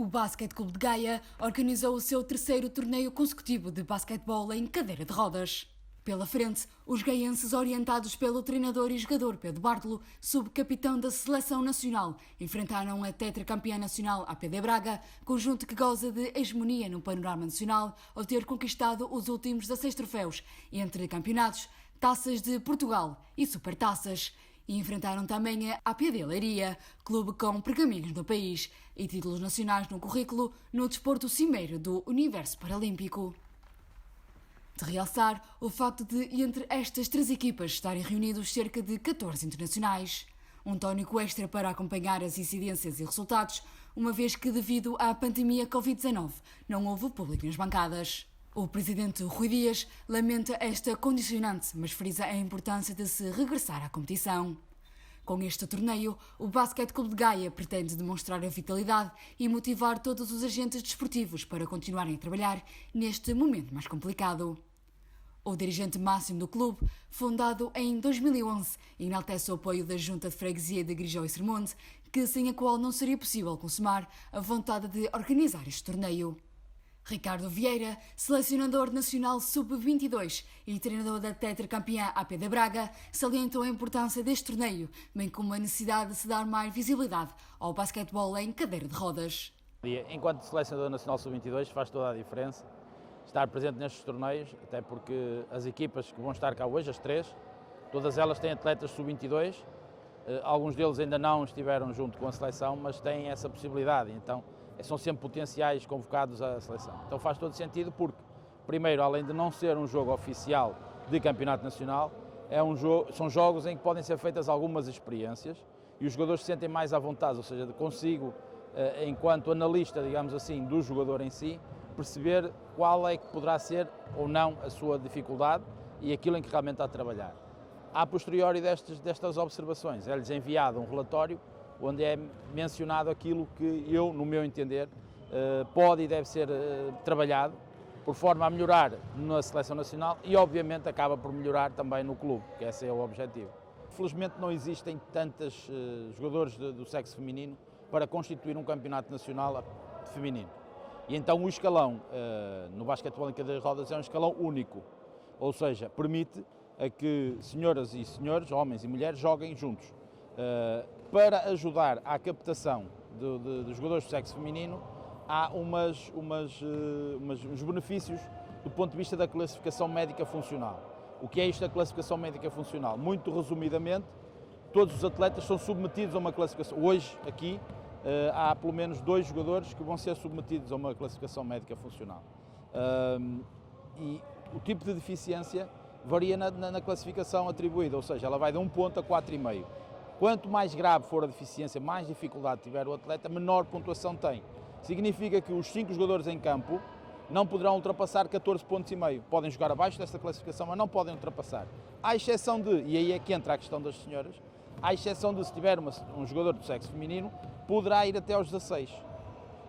O Basquete Clube de Gaia organizou o seu terceiro torneio consecutivo de basquetebol em cadeira de rodas. Pela frente, os gaienses, orientados pelo treinador e jogador Pedro Bartolo, subcapitão da Seleção Nacional, enfrentaram a tetracampeã nacional APD Braga, conjunto que goza de hegemonia no panorama nacional ao ter conquistado os últimos 16 troféus, entre campeonatos, taças de Portugal e supertaças. E enfrentaram também a APD Leiria, clube com pergaminhos no país e títulos nacionais no currículo no desporto cimeiro do universo paralímpico. De realçar o facto de, entre estas três equipas, estarem reunidos cerca de 14 internacionais. Um tónico extra para acompanhar as incidências e resultados, uma vez que, devido à pandemia Covid-19, não houve público nas bancadas. O presidente Rui Dias lamenta esta condicionante, mas frisa a importância de se regressar à competição. Com este torneio, o Basquete Clube de Gaia pretende demonstrar a vitalidade e motivar todos os agentes desportivos para continuarem a trabalhar neste momento mais complicado. O dirigente máximo do clube, fundado em 2011, enaltece o apoio da Junta de Freguesia de Grijó e Sermonte, que sem a qual não seria possível consumar a vontade de organizar este torneio. Ricardo Vieira, selecionador nacional sub-22 e treinador da tetracampeã APD Braga, salientou a importância deste torneio, bem como a necessidade de se dar mais visibilidade ao basquetebol em cadeira de rodas. Enquanto selecionador nacional sub-22 faz toda a diferença estar presente nestes torneios, até porque as equipas que vão estar cá hoje, as três, todas elas têm atletas sub-22, alguns deles ainda não estiveram junto com a seleção, mas têm essa possibilidade, então são sempre potenciais convocados à seleção. Então faz todo sentido porque, primeiro, além de não ser um jogo oficial de campeonato nacional, são jogos em que podem ser feitas algumas experiências e os jogadores se sentem mais à vontade, ou seja, consigo, enquanto analista, digamos assim, do jogador em si, perceber qual é que poderá ser ou não a sua dificuldade e aquilo em que realmente está a trabalhar. A posteriori destas observações, é-lhes enviado um relatório onde é mencionado aquilo que eu, no meu entender, pode e deve ser trabalhado por forma a melhorar na seleção nacional e, obviamente, acaba por melhorar também no clube, que esse é o objetivo. Felizmente não existem tantos jogadores do sexo feminino para constituir um campeonato nacional feminino. E então o escalão no basquetebol em cadeira de rodas é um escalão único, ou seja, permite a que senhoras e senhores, homens e mulheres, joguem juntos. Para ajudar à captação de jogadores do sexo feminino, há uns benefícios do ponto de vista da classificação médica funcional. O que é isto da classificação médica funcional? Muito resumidamente, todos os atletas são submetidos a uma classificação. Hoje, aqui, há pelo menos 2 jogadores que vão ser submetidos a uma classificação médica funcional. E o tipo de deficiência varia na classificação atribuída, ou seja, ela vai de 1 ponto a 4,5. Quanto mais grave for a deficiência, mais dificuldade tiver o atleta, menor pontuação tem. Significa que os 5 jogadores em campo não poderão ultrapassar 14,5 pontos. Podem jogar abaixo dessa classificação, mas não podem ultrapassar. À exceção de, e aí é que entra a questão das senhoras, à exceção de se tiver um jogador do sexo feminino, poderá ir até aos 16.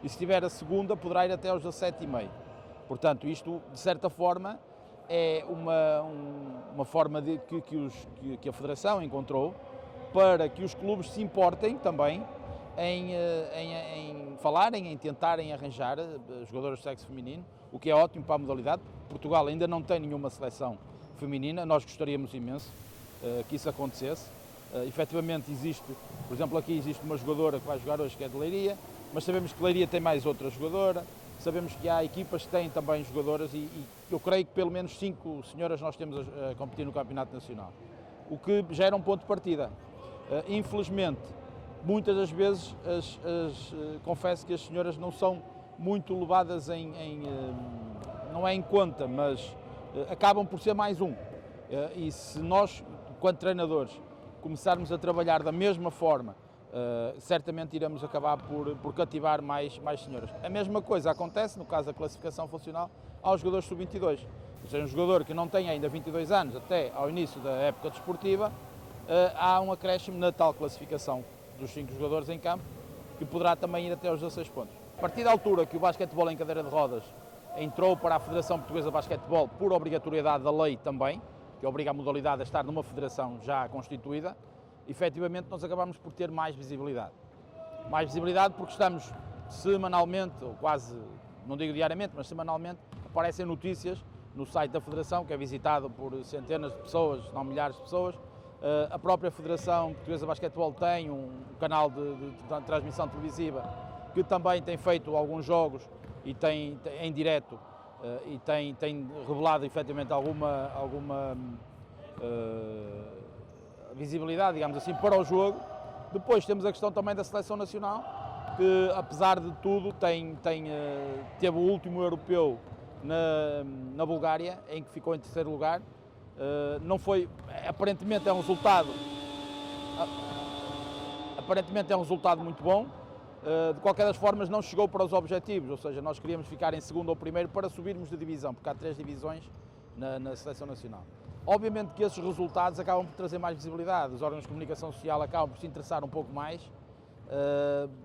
E se tiver a segunda, poderá ir até aos 17,5. Portanto, isto, de certa forma, é uma forma que a Federação encontrou para que os clubes se importem também em falarem, em tentarem arranjar jogadores de sexo feminino, o que é ótimo para a modalidade. Portugal ainda não tem nenhuma seleção feminina, nós gostaríamos imenso que isso acontecesse. Efetivamente existe, por exemplo, aqui existe uma jogadora que vai jogar hoje que é de Leiria, mas sabemos que Leiria tem mais outra jogadora, sabemos que há equipas que têm também jogadoras e eu creio que pelo menos 5 senhoras nós temos a competir no Campeonato Nacional, o que gera um ponto de partida. Infelizmente, muitas das vezes, confesso que as senhoras não são muito levadas não é em conta, mas acabam por ser mais um. E se nós, enquanto treinadores, começarmos a trabalhar da mesma forma, certamente iremos acabar por cativar mais senhoras. A mesma coisa acontece, no caso da classificação funcional, aos jogadores sub-22. Ou seja, um jogador que não tem ainda 22 anos até ao início da época desportiva, há um acréscimo na tal classificação dos 5 jogadores em campo, que poderá também ir até aos 16 pontos. A partir da altura que o basquetebol em cadeira de rodas entrou para a Federação Portuguesa de Basquetebol, por obrigatoriedade da lei também, que obriga a modalidade a estar numa federação já constituída, efetivamente nós acabamos por ter mais visibilidade. Mais visibilidade porque estamos semanalmente, ou quase, não digo diariamente, mas semanalmente, aparecem notícias no site da Federação, que é visitado por centenas de pessoas, se não milhares de pessoas. A própria Federação Portuguesa de Basquetebol tem um canal de transmissão televisiva que também tem feito alguns jogos e tem em direto e tem revelado efetivamente alguma visibilidade, digamos assim, para o jogo. Depois temos a questão também da Seleção Nacional, que apesar de tudo teve o último europeu na Bulgária, em que ficou em terceiro lugar. Não foi, aparentemente é um resultado muito bom. De qualquer das formas não chegou para os objetivos, ou seja, nós queríamos ficar em segundo ou primeiro para subirmos de divisão, porque há 3 divisões na Seleção Nacional. Obviamente que esses resultados acabam por trazer mais visibilidade, os órgãos de comunicação social acabam por se interessar um pouco mais.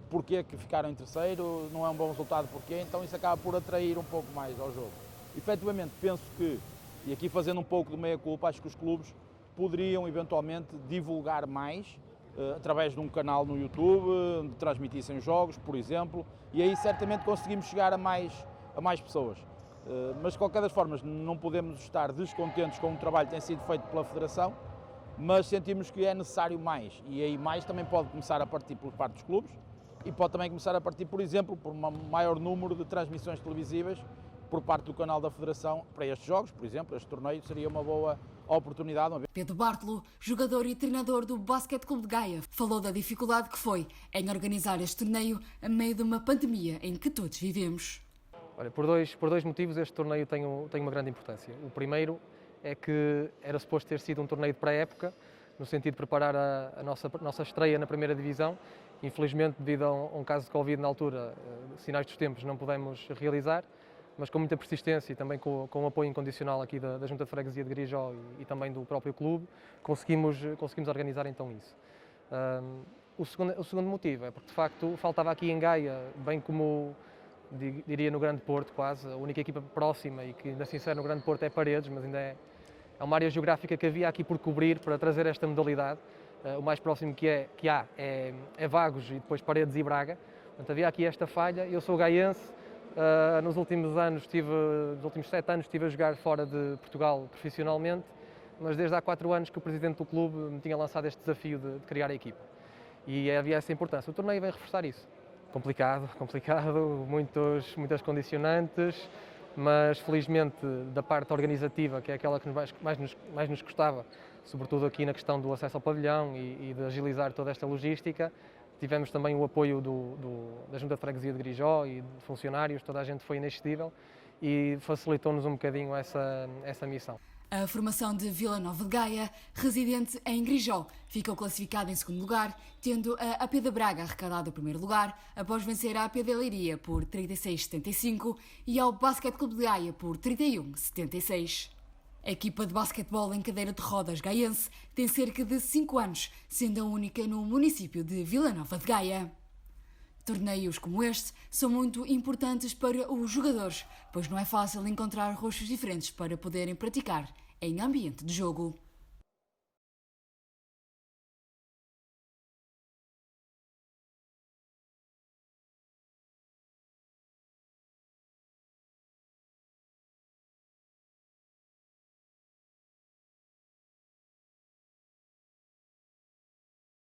Porquê que ficaram em terceiro, não é um bom resultado, porquê? Então isso acaba por atrair um pouco mais ao jogo. Efetivamente penso que, e aqui fazendo um pouco de meia-culpa, acho que os clubes poderiam eventualmente divulgar mais, através de um canal no YouTube, onde transmitissem os jogos, por exemplo, e aí certamente conseguimos chegar a mais pessoas. Mas de qualquer das formas não podemos estar descontentes com o trabalho que tem sido feito pela Federação, mas sentimos que é necessário mais, e aí mais também pode começar a partir por parte dos clubes e pode também começar a partir, por exemplo, por um maior número de transmissões televisivas por parte do canal da Federação para estes jogos, por exemplo, este torneio seria uma boa oportunidade. Pedro Bartolo, jogador e treinador do Basquete Clube de Gaia, falou da dificuldade que foi em organizar este torneio a meio de uma pandemia em que todos vivemos. Olha, por dois motivos este torneio tem uma grande importância. O primeiro é que era suposto ter sido um torneio de pré-época, no sentido de preparar a nossa estreia na primeira divisão. Infelizmente, devido a um caso de Covid na altura, sinais dos tempos, não pudemos realizar, mas com muita persistência e também com o apoio incondicional aqui da Junta de Freguesia de Grijó e também do próprio clube, conseguimos organizar então isso. O segundo motivo é porque, de facto, faltava aqui em Gaia, bem como diria no Grande Porto quase, a única equipa próxima e que ainda assim no Grande Porto é Paredes, mas ainda é uma área geográfica que havia aqui por cobrir para trazer esta modalidade. O mais próximo que há é Vagos e depois Paredes e Braga. Portanto, havia aqui esta falha. Eu sou gaiense, nos últimos 7 anos estive a jogar fora de Portugal profissionalmente, mas desde há 4 anos que o presidente do clube me tinha lançado este desafio de criar a equipa. E havia essa importância. O torneio vem reforçar isso. Complicado, muitas condicionantes, mas felizmente da parte organizativa, que é aquela que mais nos custava, sobretudo aqui na questão do acesso ao pavilhão e de agilizar toda esta logística, tivemos também o apoio da Junta de Freguesia de Grijó e de funcionários, toda a gente foi inexcedível e facilitou-nos um bocadinho essa missão. A formação de Vila Nova de Gaia, residente em Grijó, ficou classificada em segundo lugar, tendo a AP de Braga arrecadado o primeiro lugar, após vencer a AP de Leiria por 36-75 e ao Basquete Clube de Gaia por 31-76. A equipa de basquetebol em cadeira de rodas gaiense tem cerca de 5 anos, sendo a única no município de Vila Nova de Gaia. Torneios como este são muito importantes para os jogadores, pois não é fácil encontrar rostos diferentes para poderem praticar em ambiente de jogo.